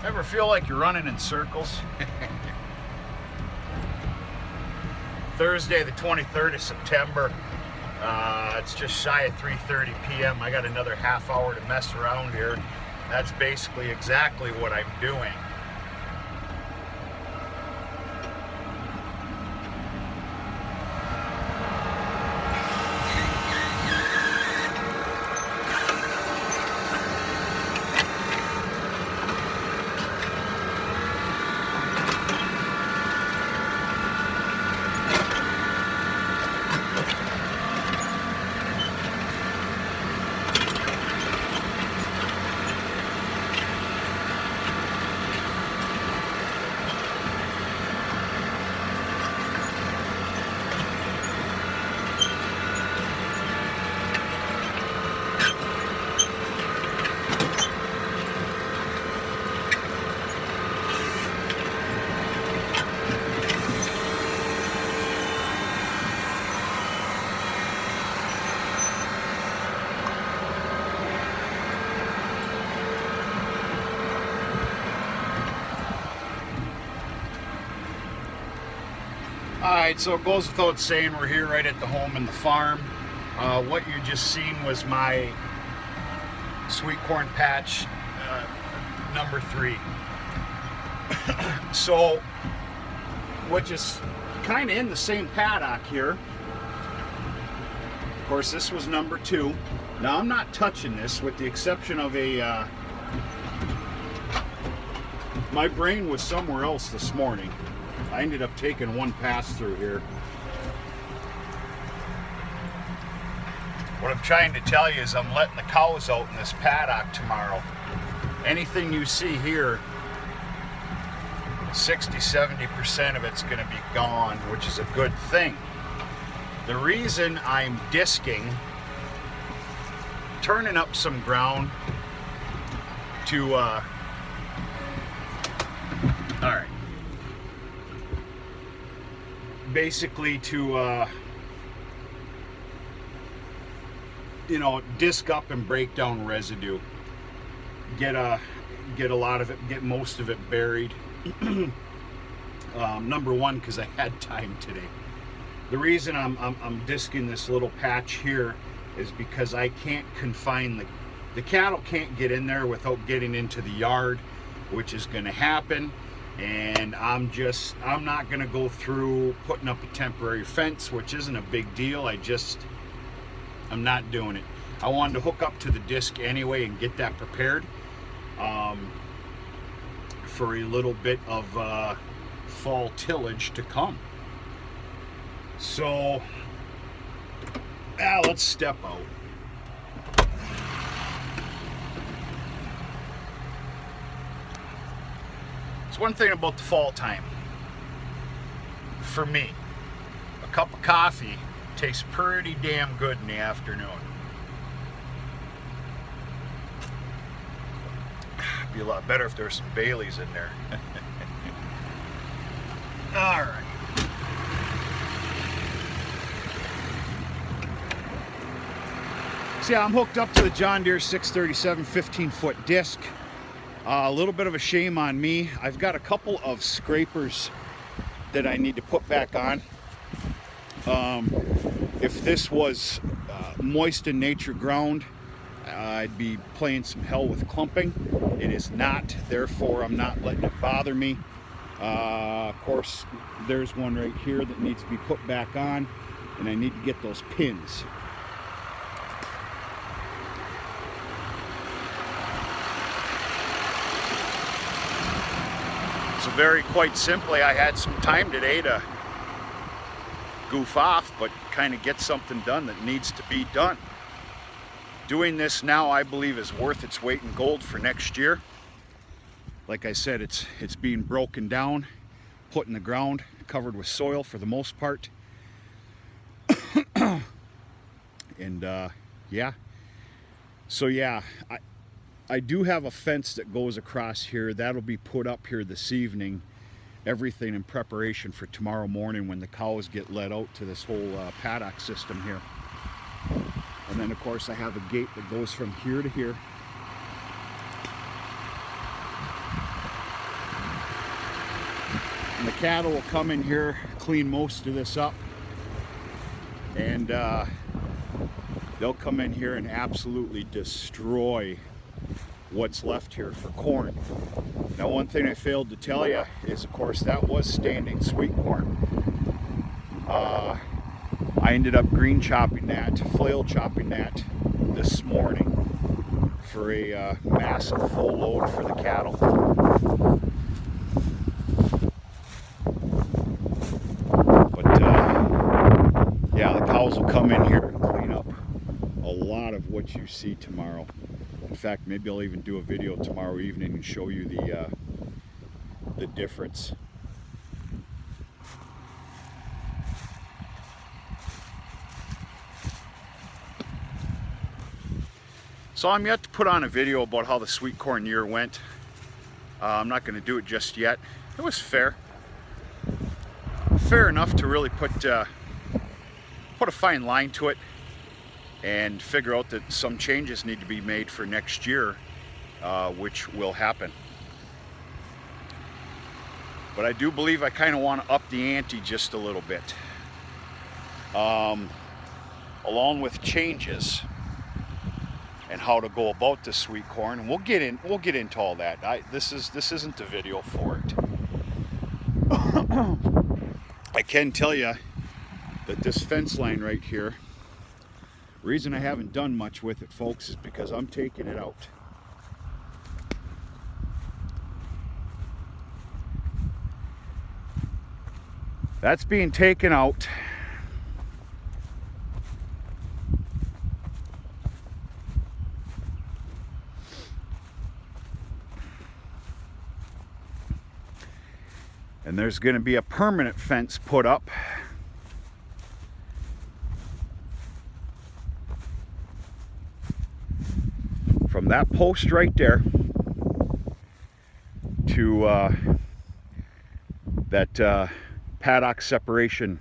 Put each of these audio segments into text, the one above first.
Ever feel like you're running in circles? Thursday the 23rd of September. It's just shy of 3:30 p.m. I got another half hour to mess around here. That's basically exactly what I'm doing. Alright, so it goes without saying we're here right at the home and the farm. What you just seen was my sweet corn patch number 3. So, which is kind of in the same paddock here. Of course, this was number 2. Now, I'm not touching this with the exception of my brain was somewhere else this morning. I ended up taking one pass through here. What I'm trying to tell you is I'm letting the cows out in this paddock tomorrow. Anything you see here, 60-70% of it's going to be gone, which is a good thing. The reason I'm disking, turning up some ground to, all right. Basically to disc up and break down residue, get a lot of it, get most of it buried. Number one, because I had time today. The reason I'm disking this little patch here is because I can't confine the cattle can't get in there without getting into the yard, which is going to happen. And I'm not going to go through putting up a temporary fence, which isn't a big deal. I'm not doing it. I wanted to hook up to the disc anyway and get that prepared for a little bit of fall tillage to come. So, let's step out. One thing about the fall time, for me, a cup of coffee tastes pretty damn good in the afternoon. It'd be a lot better if there were some Baileys in there. All right. So yeah, I'm hooked up to the John Deere 637 15-foot disc. A little bit of a shame on me. I've got a couple of scrapers that I need to put back on. If this was moist in nature ground, I'd be playing some hell with clumping. It is not, therefore I'm not letting it bother me. Of course, there's one right here that needs to be put back on, and I need to get those pins. So quite simply, I had some time today to goof off, but kind of get something done that needs to be done. Doing this now, I believe, is worth its weight in gold for next year. Like I said, it's being broken down, put in the ground, covered with soil for the most part. And yeah. So yeah, I do have a fence that goes across here. That'll be put up here this evening. Everything in preparation for tomorrow morning when the cows get let out to this whole paddock system here. And then of course I have a gate that goes from here to here. And the cattle will come in here, clean most of this up, and they'll come in here and absolutely destroy what's left here for corn. Now, one thing I failed to tell you is, of course, that was standing sweet corn. I ended up green chopping that, flail chopping that this morning for a massive full load for the cattle. But yeah, the cows will come in here and clean up a lot of what you see tomorrow. In fact, maybe I'll even do a video tomorrow evening and show you the difference. So I'm yet to put on a video about how the sweet corn year went. I'm not going to do it just yet. It was fair enough to really put a fine line to it and figure out that some changes need to be made for next year, which will happen. But I do believe I kind of want to up the ante just a little bit, along with changes and how to go about the sweet corn. And we'll get into all that. This isn't the video for it. I can tell you that this fence line right here, reason I haven't done much with it, folks, is because I'm taking it out. That's being taken out. And there's going to be a permanent fence put up. From that post right there to that paddock separation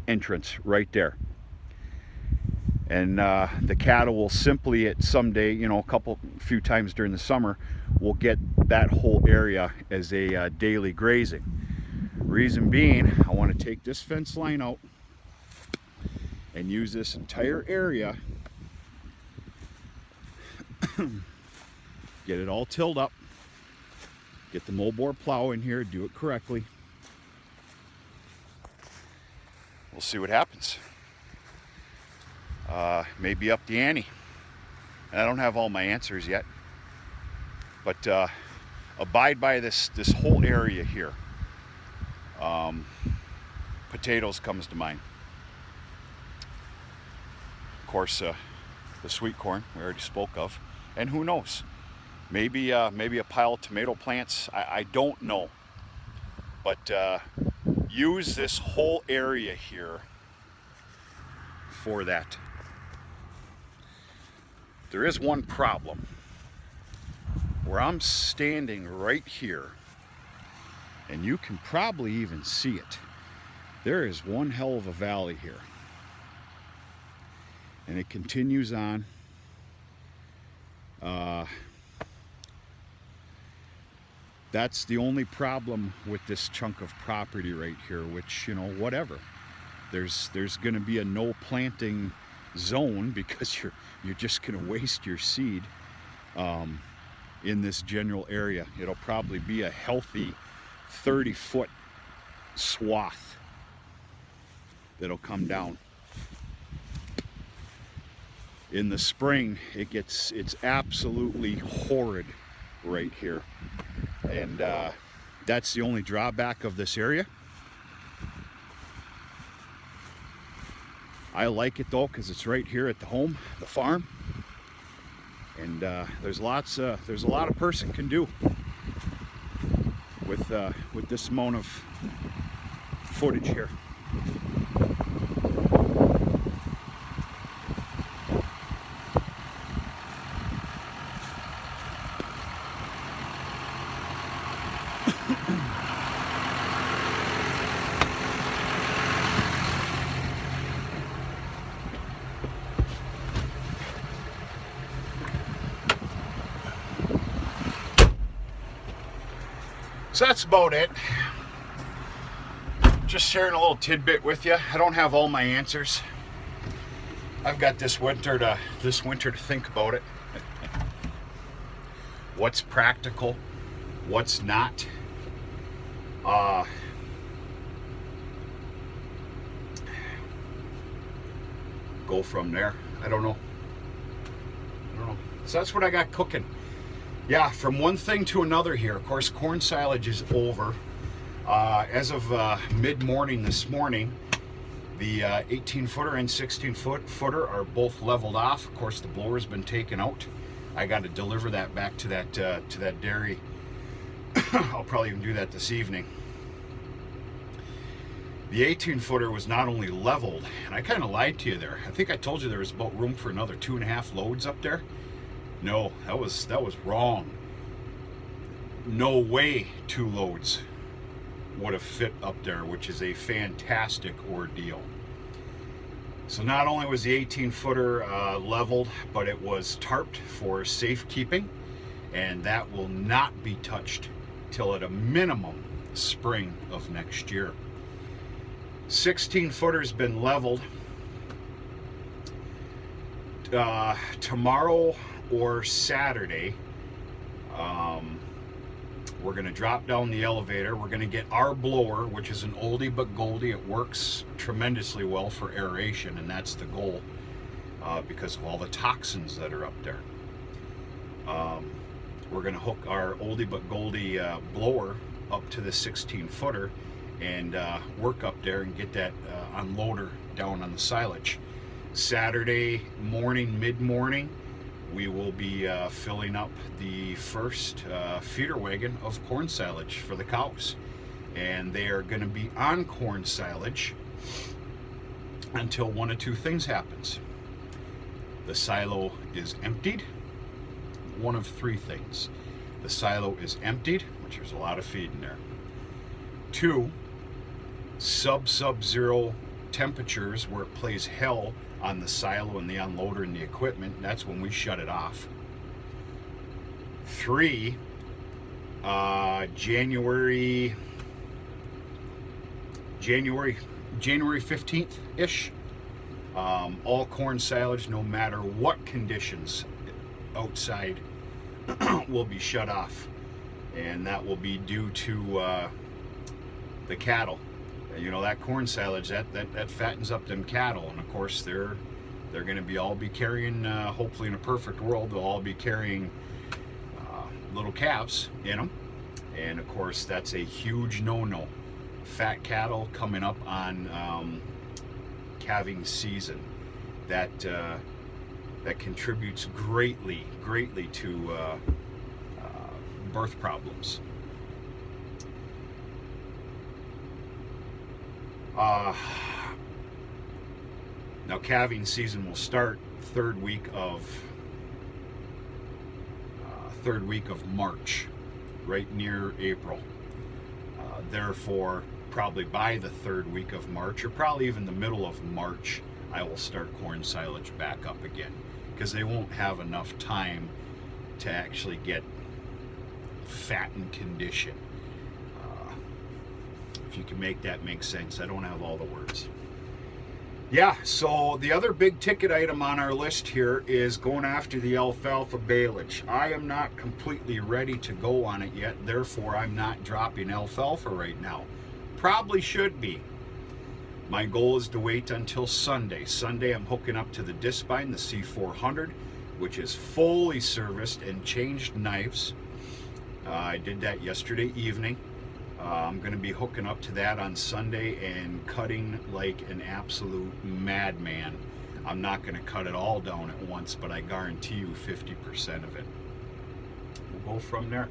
entrance right there. And the cattle will simply at someday, you know, a few times during the summer, will get that whole area as a daily grazing. Reason being, I want to take this fence line out and use this entire area, get it all tilled up, get the moldboard plow in here, do it correctly. We'll see what happens. Maybe up the ante. And I don't have all my answers yet, but abide by this whole area here. Potatoes comes to mind. Of course, the sweet corn we already spoke of, and who knows, maybe a pile of tomato plants. I don't know, but use this whole area here for that. There is one problem. Where I'm standing right here, and you can probably even see it, there is one hell of a valley here. And it continues on. That's the only problem with this chunk of property right here, which, you know, whatever. There's going to be a no planting zone because you're just going to waste your seed in this general area. It'll probably be a healthy 30-foot swath that'll come down. In the spring, it's absolutely horrid right here, and that's the only drawback of this area. I like it though because it's right here at the home, the farm, and there's a lot a person can do with this amount of footage here. So that's about it. Just sharing a little tidbit with you. I don't have all my answers. I've got this winter to think about it. What's practical, what's not. Go from there. I don't know. So that's what I got cooking. Yeah, from one thing to another here. Of course, corn silage is over. As of mid-morning this morning, the 18-footer and 16-footer are both leveled off. Of course, the blower's been taken out. I got to deliver that back to that dairy. I'll probably even do that this evening. The 18-footer was not only leveled, and I kind of lied to you there. I think I told you there was about room for another 2.5 loads up there. No, that was wrong. No way 2 loads would have fit up there, which is a fantastic ordeal. So not only was the 18-footer leveled, but it was tarped for safekeeping, and that will not be touched till at a minimum spring of next year. 16-footer's been leveled. Tomorrow or Saturday, we're going to drop down the elevator. We're going to get our blower, which is an oldie but goldie. It works tremendously well for aeration, and that's the goal because of all the toxins that are up there. We're going to hook our oldie but goldie blower up to the 16-footer and work up there and get that unloader down on the silage. Saturday morning, mid-morning, we will be filling up the first feeder wagon of corn silage for the cows. And they are going to be on corn silage until one of two things happens. The silo is emptied. One of three things. The silo is emptied, which there's a lot of feed in there. 2, sub-zero temperatures where it plays hell on the silo and the unloader and the equipment. That's when we shut it off. 3, January 15th-ish, all corn silage, no matter what conditions outside, will be shut off, and that will be due to the cattle. You know, that corn silage that fattens up them cattle, and of course they're going to all be carrying, hopefully in a perfect world, they'll all be carrying little calves in them, and of course that's a huge no-no. Fat cattle coming up on calving season, that contributes greatly to birth problems. Now calving season will start third week of March, right near April. Therefore, probably by the third week of March, or probably even the middle of March, I will start corn silage back up again, because they won't have enough time to actually get fat and condition. If you can make that make sense. I don't have all the words. Yeah, so the other big ticket item on our list here is going after the alfalfa baleage. I am not completely ready to go on it yet, therefore I'm not dropping alfalfa right now. Probably should be. My goal is to wait until Sunday. Sunday I'm hooking up to the Dispine, the C400, which is fully serviced and changed knives. I did that yesterday evening. I'm going to be hooking up to that on Sunday and cutting like an absolute madman. I'm not going to cut it all down at once, but I guarantee you 50% of it. We'll go from there.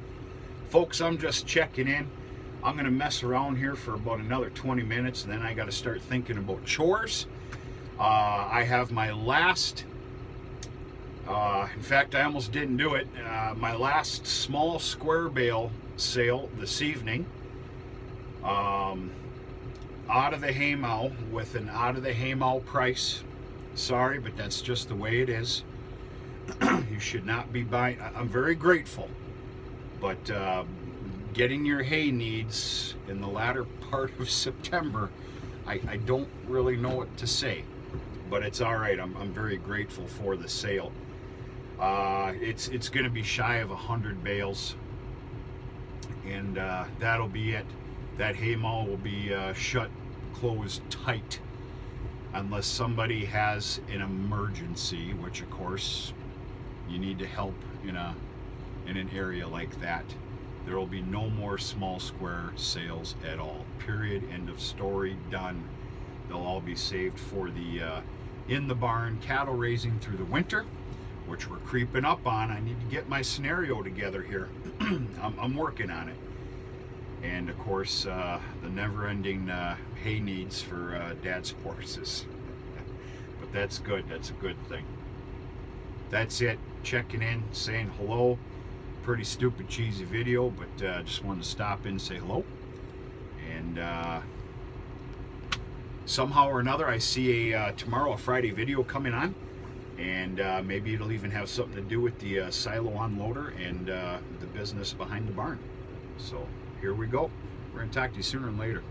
Folks, I'm just checking in. I'm going to mess around here for about another 20 minutes, and then I got to start thinking about chores. I have my last, in fact, I almost didn't do it, my last small square bale sale this evening. Out of the haymow with an out of the haymow price. Sorry, but that's just the way it is. You should not be buying. I'm very grateful, but getting your hay needs in the latter part of September, I don't really know what to say, but it's all right. I'm very grateful for the sale. It's going to be shy of 100 bales, and that'll be it. That hay mow will be closed tight, unless somebody has an emergency, which of course you need to help in an area like that. There will be no more small square sales at all. Period. End of story. Done. They'll all be saved for the in the barn cattle raising through the winter, which we're creeping up on. I need to get my scenario together here. I'm working on it. And of course, the never-ending hay needs for Dad's horses. But that's good. That's a good thing. That's it. Checking in, saying hello. Pretty stupid, cheesy video, but just wanted to stop in and say hello. And somehow or another, I see tomorrow a Friday video coming on, and maybe it'll even have something to do with the silo unloader and the business behind the barn. So here we go. We're gonna talk to you sooner than later.